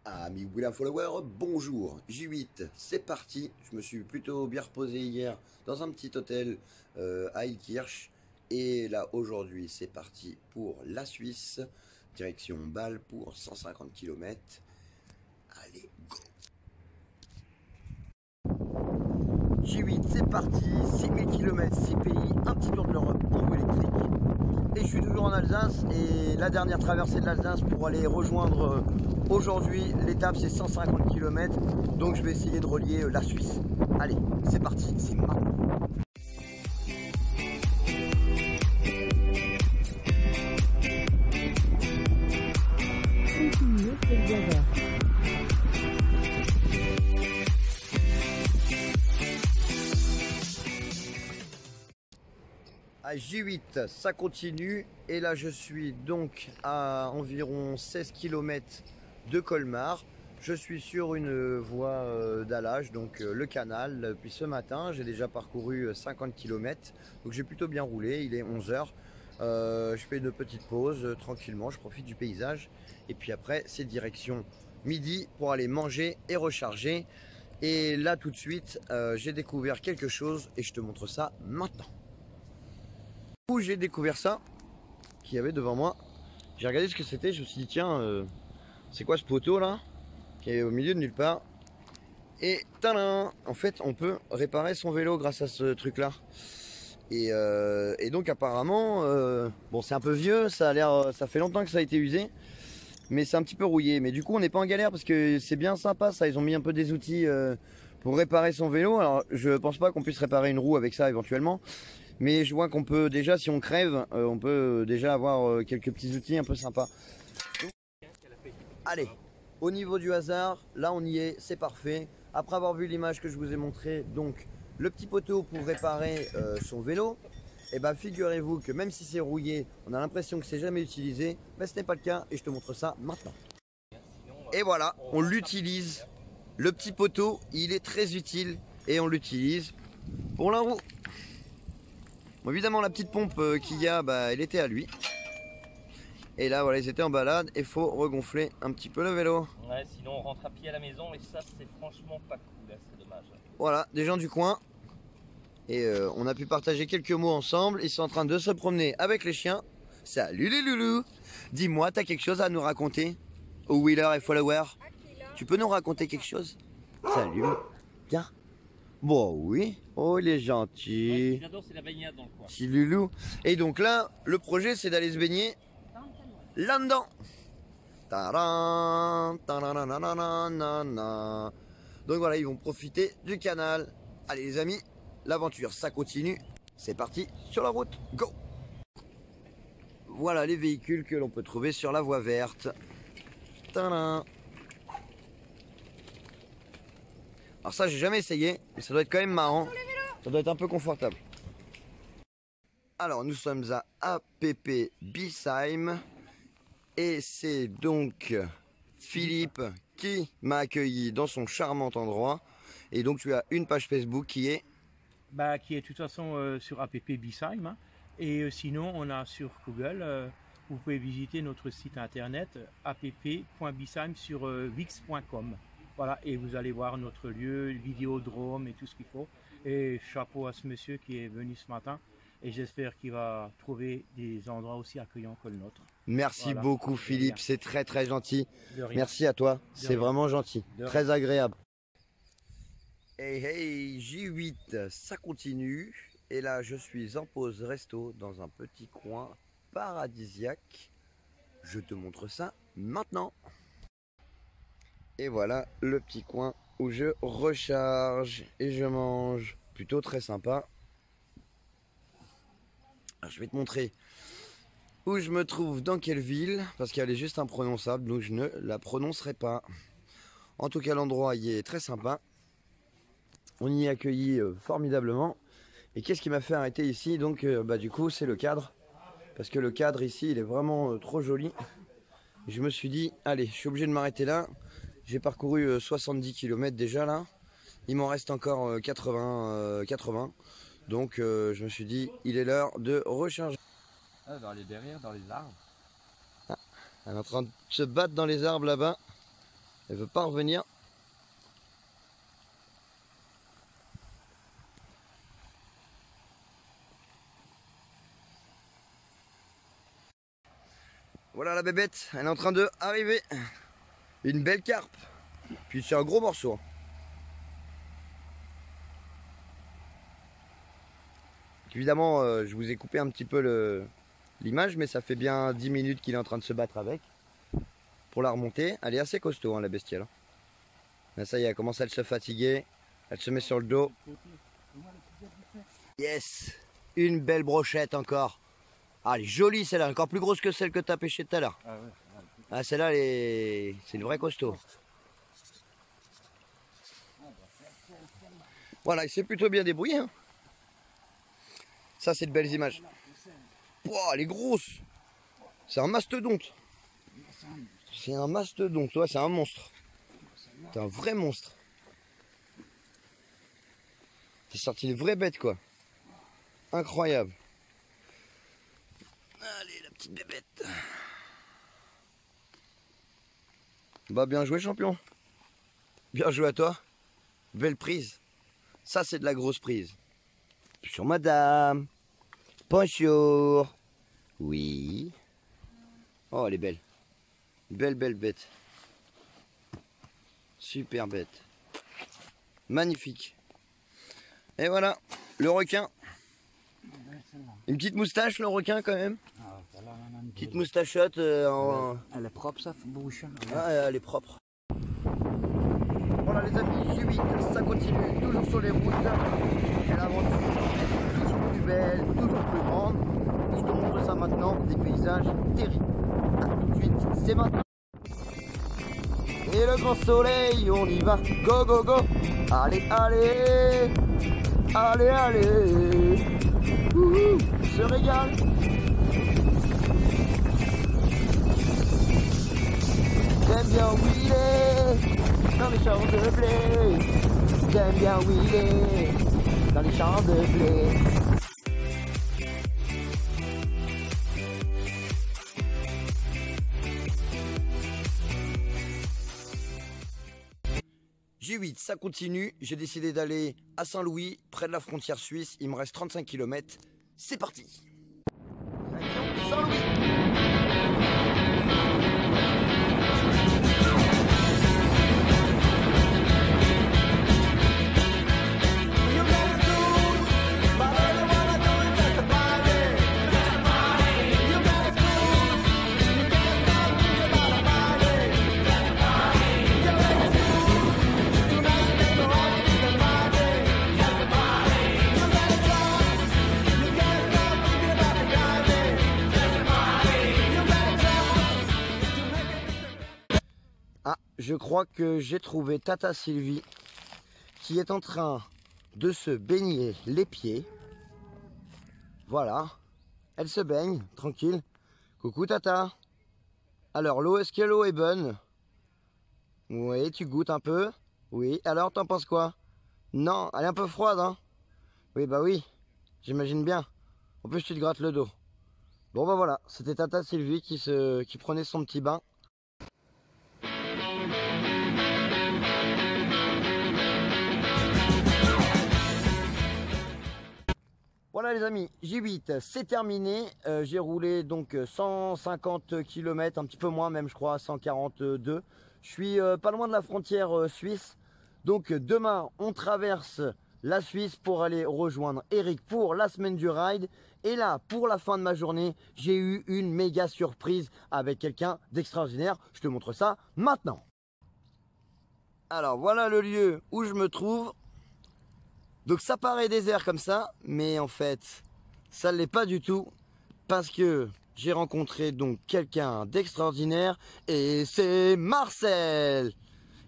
Amis William Follower, bonjour, J8, c'est parti. Je me suis plutôt bien reposé hier dans un petit hôtel à Ilkirch. Et là aujourd'hui c'est parti pour la Suisse, direction Bâle pour 150 km. Allez, go! J8, c'est parti, 6000 km, 6 pays, un petit tour de l'Europe en voie électrique. Et je suis toujours en Alsace et la dernière traversée de l'Alsace pour aller rejoindre aujourd'hui l'étape, c'est 150 km, donc je vais essayer de relier la Suisse. Allez, c'est parti, c'est maintenant. Continuez sur le voie verte. À J8, ça continue et là je suis donc à environ 16 km de Colmar. Je suis sur une voie d'allage, donc le canal. Depuis ce matin, j'ai déjà parcouru 50 km, donc j'ai plutôt bien roulé. Il est 11 h. Je fais une petite pause tranquillement, je profite du paysage. Et puis après, c'est direction midi pour aller manger et recharger. Et là tout de suite, j'ai découvert quelque chose et je te montre ça maintenant. Où j'ai découvert ça, qu'il y avait devant moi. J'ai regardé ce que c'était, je me suis dit tiens, c'est quoi ce poteau là qui est au milieu de nulle part. Et tadam, en fait on peut réparer son vélo grâce à ce truc là. Et donc apparemment, bon c'est un peu vieux, ça a l'air, ça fait longtemps que ça a été usé, mais c'est un petit peu rouillé. Mais du coup on n'est pas en galère parce que c'est bien sympa ça, ils ont mis un peu des outils pour réparer son vélo. Alors je pense pas qu'on puisse réparer une roue avec ça éventuellement. Mais je vois qu'on peut déjà, si on crève, on peut déjà avoir quelques petits outils un peu sympas. Allez, au niveau du hasard, là on y est, c'est parfait. Après avoir vu l'image que je vous ai montrée, donc le petit poteau pour réparer son vélo, et ben figurez-vous que même si c'est rouillé, on a l'impression que c'est jamais utilisé, mais ce n'est pas le cas et je te montre ça maintenant. Et voilà, on l'utilise. Le petit poteau, il est très utile et on l'utilise pour la roue. Bon, évidemment la petite pompe qu'il y a, bah, elle était à lui. Et là voilà, ils étaient en balade et faut regonfler un petit peu le vélo. Ouais, sinon on rentre à pied à la maison et ça c'est franchement pas cool, hein, c'est dommage. Voilà, des gens du coin. Et on a pu partager quelques mots ensemble. Ils sont en train de se promener avec les chiens. Salut les loulous. Dis-moi, t'as quelque chose à nous raconter? Au Wheeler et Follower, tu peux nous raconter quelque chose? Salut. Viens. Bon oui, oh il est gentil. Ouais, ce que j'adore c'est la baignade dans le coin. Petit loulou. Et donc là, le projet c'est d'aller se baigner là-dedans. Tadam, tadadadadadadadada. Donc voilà, ils vont profiter du canal. Allez les amis, l'aventure ça continue. C'est parti sur la route, go. Voilà les véhicules que l'on peut trouver sur la voie verte. Tadam. Alors ça j'ai jamais essayé, mais ça doit être quand même marrant. Ça doit être un peu confortable. Alors nous sommes à APP Biesheim et c'est donc Philippe qui m'a accueilli dans son charmant endroit. Et donc tu as une page Facebook qui est... Qui est de toute façon sur APP Biesheim. Hein. Et sinon on a sur Google, vous pouvez visiter notre site internet app.biesheim sur wix.com. Voilà, et vous allez voir notre lieu, vidéodrome et tout ce qu'il faut. Et chapeau à ce monsieur qui est venu ce matin. Et j'espère qu'il va trouver des endroits aussi accueillants que le nôtre. Merci voilà. Beaucoup Philippe, c'est très très gentil. Merci à toi, c'est vraiment gentil, très agréable. Hey hey, J8, ça continue. Et là je suis en pause resto dans un petit coin paradisiaque. Je te montre ça maintenant. Et voilà le petit coin où je recharge et je mange. Plutôt très sympa. Alors, je vais te montrer où je me trouve, dans quelle ville, parce qu'elle est juste imprononçable, donc je ne la prononcerai pas. En tout cas, l'endroit y est très sympa. On y est accueilli formidablement. Et qu'est-ce qui m'a fait arrêter ici? Donc, du coup, c'est le cadre. Parce que le cadre ici, il est vraiment trop joli. Et je me suis dit, allez, je suis obligé de m'arrêter là. J'ai parcouru 70 km déjà là. Il m'en reste encore 80. Donc je me suis dit, il est l'heure de recharger. Ah, dans les derrière, dans les arbres. Ah, elle est en train de se battre dans les arbres là-bas. Elle veut pas revenir. Voilà la bébête, elle est en train de arriver. Une belle carpe. Puis c'est un gros morceau. Évidemment, je vous ai coupé un petit peu l'image, mais ça fait bien 10 minutes qu'il est en train de se battre avec. Pour la remonter, elle est assez costaud hein, la bestiole. Là, ça y est, elle commence à se fatiguer. Elle se met sur le dos. Yes! Une belle brochette encore. Ah, elle est jolie celle-là, encore plus grosse que celle que tu as pêchée tout à l'heure. Ah, celle-là, c'est une vraie costaud. Voilà, il s'est plutôt bien débrouillé. Hein. Ça, c'est de belles images. Wow, elle est grosse. C'est un mastodonte. C'est un mastodonte, ouais, c'est un monstre. C'est un vrai monstre. C'est sorti une vraie bête, quoi. Incroyable. Allez, la petite bébête. Bah, bien joué, champion. Bien joué à toi. Belle prise. Ça, c'est de la grosse prise. Bonjour, madame. Bonjour. Oui. Oh, elle est belle. Belle, belle bête. Super bête. Magnifique. Et voilà, le requin. Une petite moustache, le requin, quand même. Petite moustachotte. Elle est propre, ça bouche. Ah, elle est propre. Voilà, les amis, J8, ça continue. Toujours sur les routes. Et l'aventure est toujours plus belle, toujours plus grande. Je te montre ça maintenant. Des paysages terribles. A tout de suite, c'est maintenant. Et le grand soleil, on y va, go go go. Allez, allez, allez, allez. Ouh, on se régale. J'aime bien où il est, dans les champs de blé. J'aime bien où il est, dans les champs de blé. J8, ça continue. J'ai décidé d'aller à Saint-Louis, près de la frontière suisse. Il me reste 35 km. C'est parti. Saint-Louis. Je crois que j'ai trouvé Tata Sylvie qui est en train de se baigner les pieds. Voilà, elle se baigne, tranquille. Coucou Tata. Alors l'eau, est-ce que l'eau est bonne? Oui, tu goûtes un peu? Oui, alors t'en penses quoi? Non, elle est un peu froide, hein? Oui, bah oui, j'imagine bien. En plus tu te grattes le dos. Bon bah voilà, c'était Tata Sylvie qui prenait son petit bain. Voilà les amis, J8, c'est terminé. J'ai roulé donc 150 km, un petit peu moins même je crois, 142. Je suis pas loin de la frontière suisse. Donc demain, on traverse la Suisse pour aller rejoindre Eric pour la semaine du ride. Et là, pour la fin de ma journée, j'ai eu une méga surprise avec quelqu'un d'extraordinaire. Je te montre ça maintenant. Alors voilà le lieu où je me trouve. Donc ça paraît désert comme ça, mais en fait, ça ne l'est pas du tout, parce que j'ai rencontré donc quelqu'un d'extraordinaire, et c'est Marcel.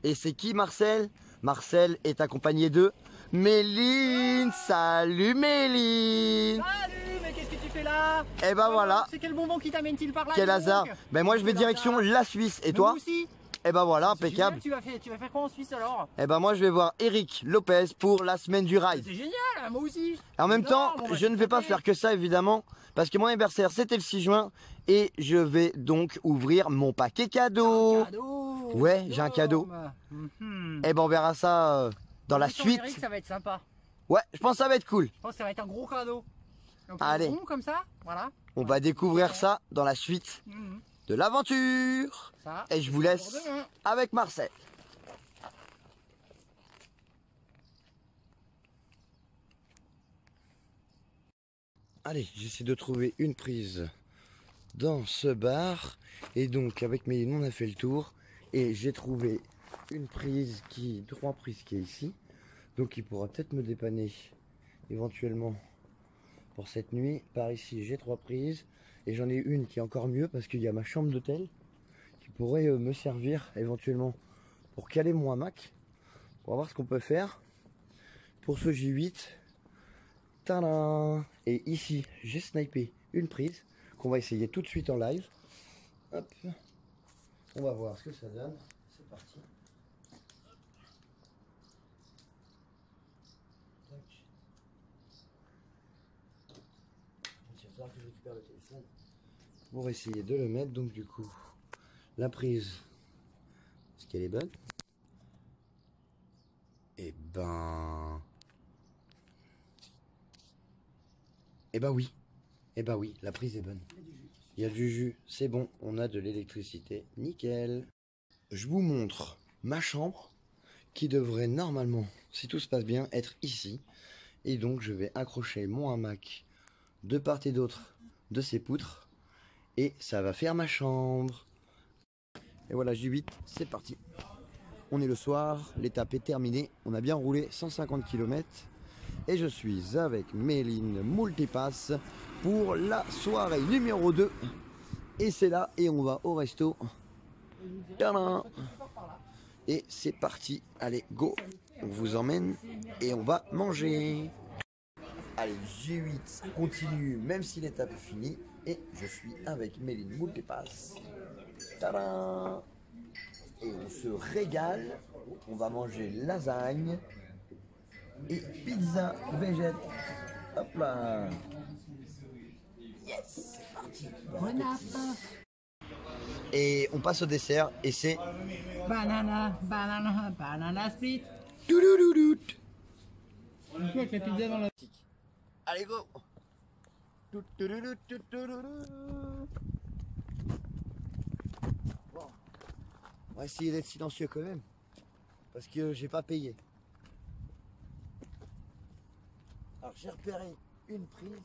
Et c'est qui Marcel? Marcel est accompagné de Méline. Salut Méline. Salut, mais qu'est-ce que tu fais là? Et ben voilà. C'est quel bonbon qui t'amène-t-il par là? Quel hasard. Ben moi je vais direction la Suisse, et toi? Moi aussi. Et ben voilà, impeccable. Génial, tu vas faire quoi en Suisse alors? Et ben moi je vais voir Eric Lopez pour la semaine du ride. C'est génial, moi aussi. En même temps, je ne vais pas faire que ça évidemment, parce que mon anniversaire c'était le 6 juin et je vais donc ouvrir mon paquet cadeau. Ouais, j'ai un cadeau. Eh ben on verra ça dans la suite. Eric, ça va être sympa. Ouais, je pense que ça va être cool. Je pense que ça va être un gros cadeau. Allez. Rond comme ça, voilà. On va découvrir ça dans la suite de l'aventure. Et je vous laisse avec Marcel. Allez, j'essaie de trouver une prise dans ce bar. Et donc avec mes on a fait le tour. Et j'ai trouvé une prise trois prises qui est ici. Donc il pourra peut-être me dépanner éventuellement pour cette nuit. Par ici j'ai trois prises. Et j'en ai une qui est encore mieux parce qu'il y a ma chambre d'hôtel qui pourrait me servir éventuellement pour caler mon hamac. On va voir ce qu'on peut faire pour ce J8. Tadam! Et ici j'ai snipé une prise qu'on va essayer tout de suite en live. Hop. On va voir ce que ça donne. C'est parti. Il va falloir que je récupère le téléphone pour essayer de le mettre. Donc du coup, la prise, est-ce qu'elle est bonne? Eh ben oui. Eh ben oui, la prise est bonne. Il y a du jus, c'est bon, on a de l'électricité, nickel. Je vous montre ma chambre qui devrait normalement, si tout se passe bien, être ici. Et donc je vais accrocher mon hamac de part et d'autre de ces poutres. Et ça va faire ma chambre. Et voilà, J8, c'est parti. On est le soir, l'étape est terminée. On a bien roulé 150 km. Et je suis avec Méline Multipass pour la soirée numéro 2. Et c'est là, et on va au resto. Tadam! Et c'est parti. Allez, go. On vous emmène et on va manger. Allez, G8, ça continue, même si l'étape est finie. Et je suis avec Méline Multipass. Tadam! Et on se régale. On va manger lasagne et pizza végète. Hop là. Yes, c'est parti. Bon appétit. Et on passe au dessert et c'est Banana split. Doudoudoudou. Avec la pizza dans la... Allez go. Bon. On va essayer d'être silencieux quand même. Parce que j'ai pas payé. Alors j'ai repéré une prise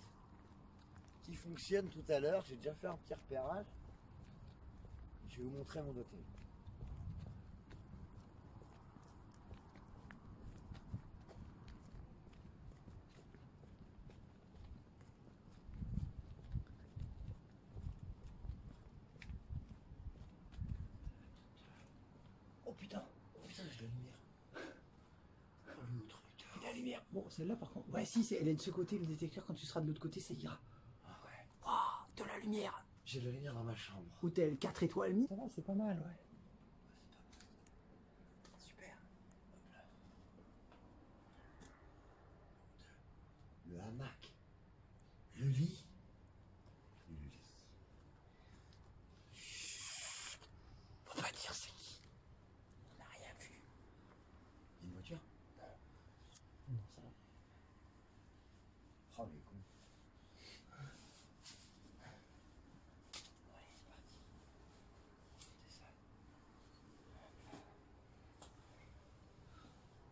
qui fonctionne tout à l'heure. J'ai déjà fait un petit repérage. Je vais vous montrer mon hôtel. Oh putain, j'ai de la lumière. Oh, le truc. Et la lumière. Bon, celle-là par contre. Ouais, si, elle est de ce côté, le détecteur. Quand tu seras de l'autre côté, ça ira. Ah ouais. Oh, de la lumière. J'ai de la lumière dans ma chambre. Hôtel 4 étoiles mi. Ça va, c'est pas mal, ouais. Super. Hop là. Le hamac. Le lit. Chut. Faut pas dire c'est qui. On n'a rien vu. Il y a une voiture? Non, ça va. Oh les cons.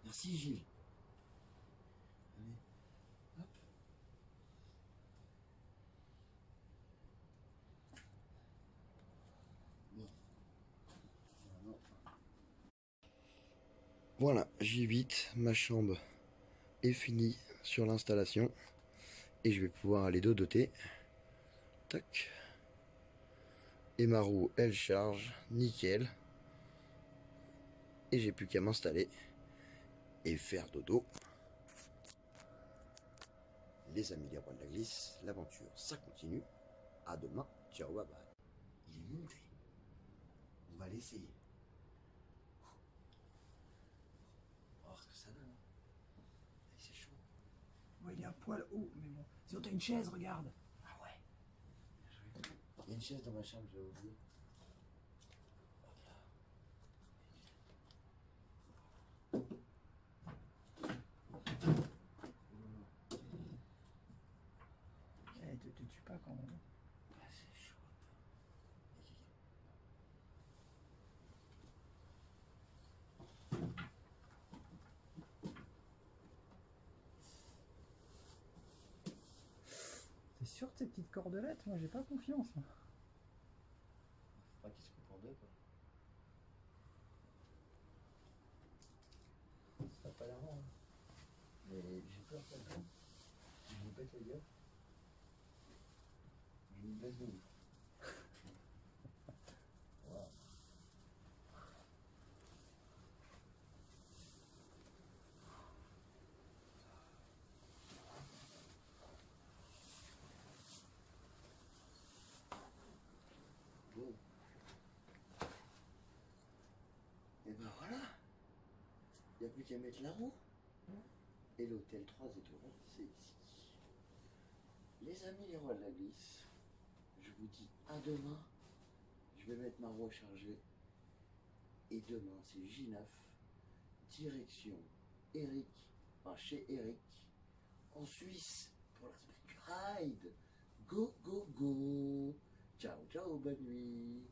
Merci Gilles. Allez, hop. Bon. Voilà, J8, ma chambre est finie sur l'installation. Et je vais pouvoir aller dodoter. Tac. Et ma roue, elle charge. Nickel. Et j'ai plus qu'à m'installer et faire dodo. Les amis, les rois de la glisse, l'aventure, ça continue. À demain, ciao, bye bye. Il est monté. On va l'essayer. On va voir ce que ça donne. C'est chaud. Ouais, il est un poil haut, mais bon. Sinon, t'as une chaise, regarde. Ah ouais. Il y a une chaise dans ma chambre, j'ai oublié. Hop là. pas quand même. Ah, c'est chaud. T'es sûr de ces petites cordelettes? Moi j'ai pas confiance. Faut pas qu'il se coupe en deux, quoi. Ça n'a pas l'air bon, hein. Mais j'ai peur quand même. Je vous pète la gueule. Je me baisse de ouf. Voilà. Bon. Et ben voilà. Il n'y a plus qu'à mettre la roue. Et l'hôtel 3 étoiles, c'est ici. Les amis, les rois de la glisse, je vous dis à demain. Je vais mettre ma roue chargée. Et demain, c'est J9, direction Eric, enfin chez Eric, en Suisse, pour la Speak Ride. Go, go, go. Ciao, ciao, bonne nuit.